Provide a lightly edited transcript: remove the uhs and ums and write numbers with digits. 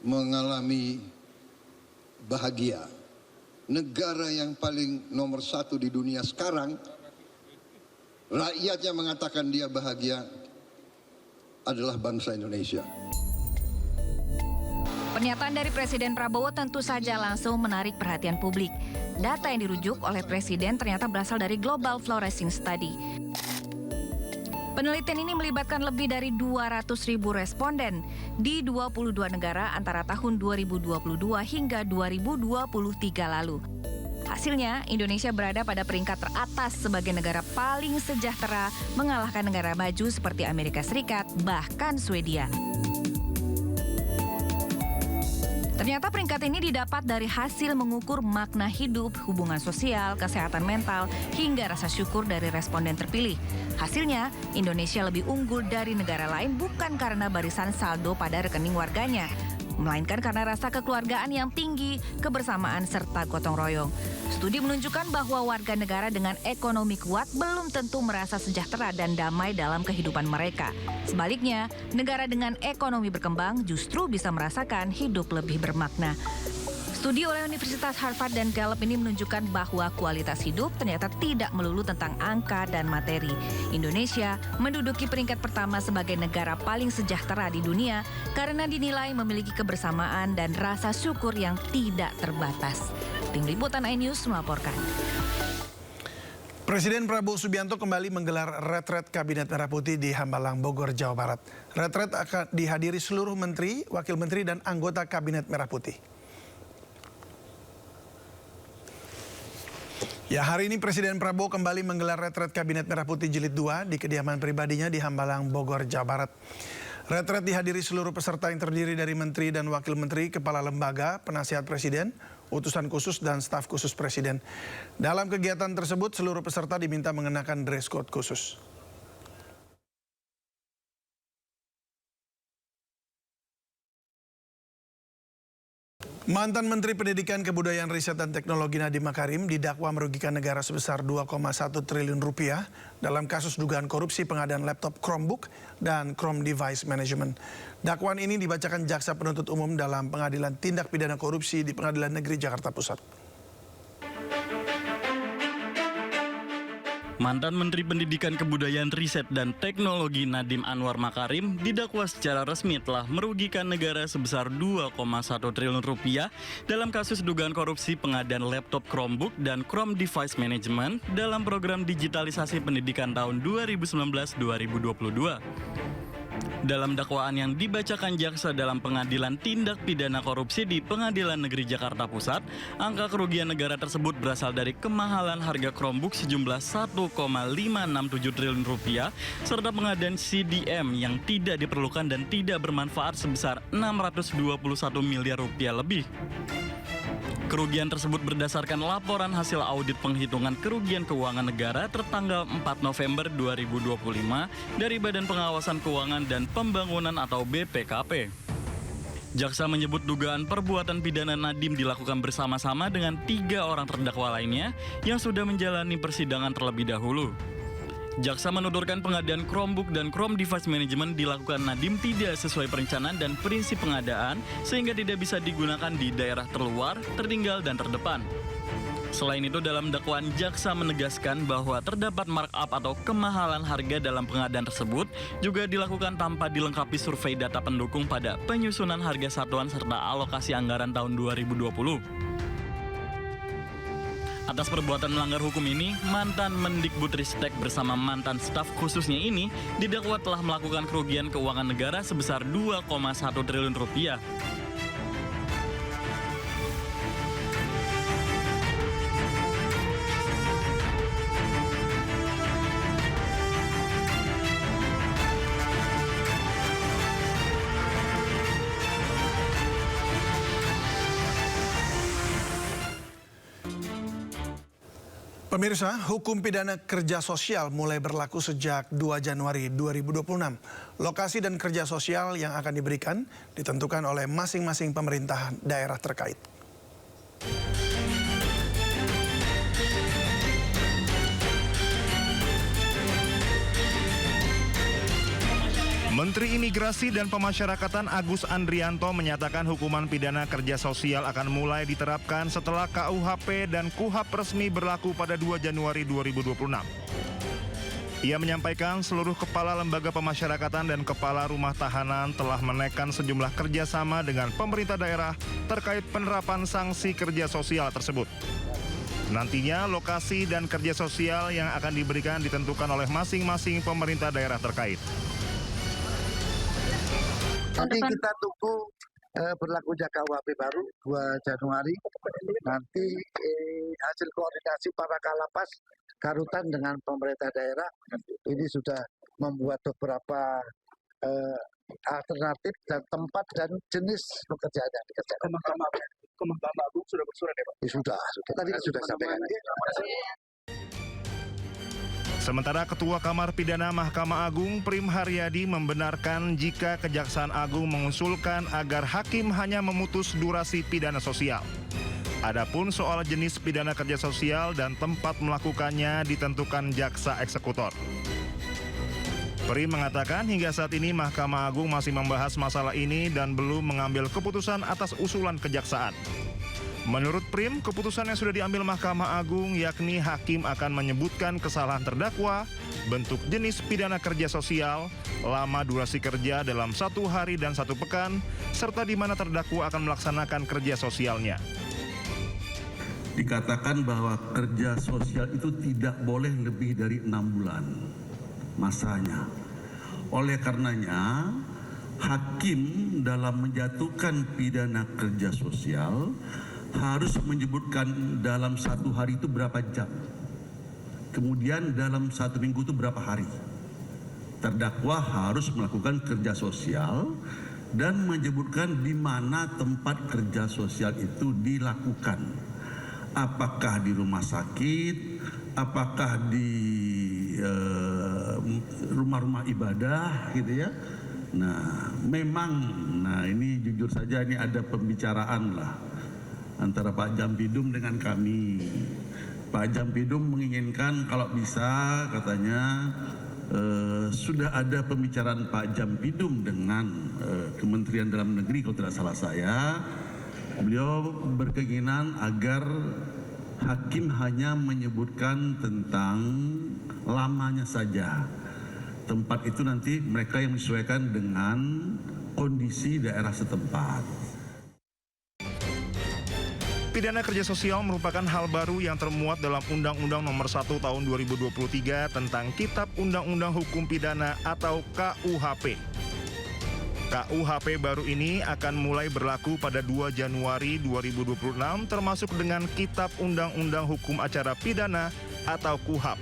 mengalami bahagia. Negara yang paling nomor satu di dunia sekarang, rakyatnya mengatakan dia bahagia, adalah bangsa Indonesia. Pernyataan dari Presiden Prabowo tentu saja langsung menarik perhatian publik. Data yang dirujuk oleh Presiden ternyata berasal dari Global Fluorescence Study. Penelitian ini melibatkan lebih dari 200.000 responden di 22 negara antara tahun 2022 hingga 2023 lalu. Hasilnya, Indonesia berada pada peringkat teratas sebagai negara paling sejahtera, mengalahkan negara maju seperti Amerika Serikat, bahkan Swedia. Ternyata peringkat ini didapat dari hasil mengukur makna hidup, hubungan sosial, kesehatan mental, hingga rasa syukur dari responden terpilih. Hasilnya, Indonesia lebih unggul dari negara lain bukan karena barisan saldo pada rekening warganya, melainkan karena rasa kekeluargaan yang tinggi, kebersamaan, serta gotong royong. Studi menunjukkan bahwa warga negara dengan ekonomi kuat belum tentu merasa sejahtera dan damai dalam kehidupan mereka. Sebaliknya, negara dengan ekonomi berkembang justru bisa merasakan hidup lebih bermakna. Studi oleh Universitas Harvard dan Gallup ini menunjukkan bahwa kualitas hidup ternyata tidak melulu tentang angka dan materi. Indonesia menduduki peringkat pertama sebagai negara paling sejahtera di dunia karena dinilai memiliki kebersamaan dan rasa syukur yang tidak terbatas. Tim Liputan iNews melaporkan. Presiden Prabowo Subianto kembali menggelar retret Kabinet Merah Putih di Hambalang, Bogor, Jawa Barat. Retret akan dihadiri seluruh menteri, wakil menteri, dan anggota Kabinet Merah Putih. Ya, hari ini Presiden Prabowo kembali menggelar retret Kabinet Merah Putih Jilid 2 di kediaman pribadinya di Hambalang, Bogor, Jawa Barat. Retret dihadiri seluruh peserta yang terdiri dari menteri dan wakil menteri, kepala lembaga, penasihat presiden, utusan khusus, dan staf khusus presiden. Dalam kegiatan tersebut, seluruh peserta diminta mengenakan dress code khusus. Mantan Menteri Pendidikan, Kebudayaan, Riset, dan Teknologi Nadiem Makarim didakwa merugikan negara sebesar 2,1 triliun rupiah dalam kasus dugaan korupsi pengadaan laptop Chromebook dan Chrome Device Management. Dakwaan ini dibacakan Jaksa Penuntut Umum dalam Pengadilan Tindak Pidana Korupsi di Pengadilan Negeri Jakarta Pusat. Mantan Menteri Pendidikan, Kebudayaan, Riset, dan Teknologi Nadiem Anwar Makarim didakwa secara resmi telah merugikan negara sebesar 2,1 triliun rupiah dalam kasus dugaan korupsi pengadaan laptop Chromebook dan Chrome Device Management dalam program digitalisasi pendidikan tahun 2019-2022. Dalam dakwaan yang dibacakan jaksa dalam Pengadilan Tindak Pidana Korupsi di Pengadilan Negeri Jakarta Pusat, angka kerugian negara tersebut berasal dari kemahalan harga Chromebook sejumlah 1,567 triliun rupiah serta pengadaan CDM yang tidak diperlukan dan tidak bermanfaat sebesar 621 miliar rupiah lebih. Kerugian tersebut berdasarkan laporan hasil audit penghitungan kerugian keuangan negara tertanggal 4 November 2025 dari Badan Pengawasan Keuangan dan Pembangunan atau BPKP. Jaksa menyebut dugaan perbuatan pidana Nadiem dilakukan bersama-sama dengan 3 orang terdakwa lainnya yang sudah menjalani persidangan terlebih dahulu. Jaksa menuturkan pengadaan Chromebook dan Chrome Device Management dilakukan Nadiem tidak sesuai perencanaan dan prinsip pengadaan sehingga tidak bisa digunakan di daerah terluar, tertinggal, dan terdepan. Selain itu, dalam dakwaan jaksa menegaskan bahwa terdapat markup atau kemahalan harga dalam pengadaan tersebut juga dilakukan tanpa dilengkapi survei data pendukung pada penyusunan harga satuan serta alokasi anggaran tahun 2020. Atas perbuatan melanggar hukum ini, mantan Mendikbudristek bersama mantan staf khususnya ini didakwa telah melakukan kerugian keuangan negara sebesar 2,1 triliun rupiah. Pemirsa, hukum pidana kerja sosial mulai berlaku sejak 2 Januari 2026. Lokasi dan kerja sosial yang akan diberikan ditentukan oleh masing-masing pemerintah daerah terkait. Menteri Imigrasi dan Pemasyarakatan Agus Andrianto menyatakan hukuman pidana kerja sosial akan mulai diterapkan setelah KUHP dan KUHAP resmi berlaku pada 2 Januari 2026. Ia menyampaikan seluruh kepala lembaga pemasyarakatan dan kepala rumah tahanan telah menaikkan sejumlah kerjasama dengan pemerintah daerah terkait penerapan sanksi kerja sosial tersebut. Nantinya lokasi dan kerja sosial yang akan diberikan ditentukan oleh masing-masing pemerintah daerah terkait. Nanti kita tunggu berlakunya KUHP baru 2 Januari. Nanti hasil koordinasi para kalapas Karutan dengan pemerintah daerah ini sudah membuat beberapa alternatif dan tempat dan jenis pekerjaan yang dikerjakan. Ke Mahkamah Agung sudah bersurat ya Pak? Sudah. Tadi sudah sampaikan. Sementara Ketua Kamar Pidana Mahkamah Agung Prim Haryadi membenarkan jika Kejaksaan Agung mengusulkan agar hakim hanya memutus durasi pidana sosial. Adapun soal jenis pidana kerja sosial dan tempat melakukannya ditentukan jaksa eksekutor. Prim mengatakan hingga saat ini Mahkamah Agung masih membahas masalah ini dan belum mengambil keputusan atas usulan kejaksaan. Menurut Prim, keputusan yang sudah diambil Mahkamah Agung yakni hakim akan menyebutkan kesalahan terdakwa, bentuk jenis pidana kerja sosial, lama durasi kerja dalam 1 hari dan 1 pekan, serta di mana terdakwa akan melaksanakan kerja sosialnya. Dikatakan bahwa kerja sosial itu tidak boleh lebih dari 6 bulan masanya. Oleh karenanya, hakim dalam menjatuhkan pidana kerja sosial harus menyebutkan dalam 1 hari itu berapa jam. Kemudian dalam 1 minggu itu berapa hari. Terdakwa harus melakukan kerja sosial dan menyebutkan di mana tempat kerja sosial itu dilakukan. Apakah di rumah sakit, apakah di rumah-rumah ibadah gitu ya. Nah, memang ini jujur saja ini ada pembicaraan lah antara Pak Jampidum dengan kami. Pak Jampidum menginginkan kalau bisa katanya sudah ada pembicaraan Pak Jampidum dengan Kementerian Dalam Negeri kalau tidak salah saya. Beliau berkeinginan agar hakim hanya menyebutkan tentang lamanya saja. Tempat itu nanti mereka yang menyesuaikan dengan kondisi daerah setempat. Pidana kerja sosial merupakan hal baru yang termuat dalam Undang-Undang Nomor 1 Tahun 2023 tentang Kitab Undang-Undang Hukum Pidana atau KUHP. KUHP baru ini akan mulai berlaku pada 2 Januari 2026 termasuk dengan Kitab Undang-Undang Hukum Acara Pidana atau KUHAP.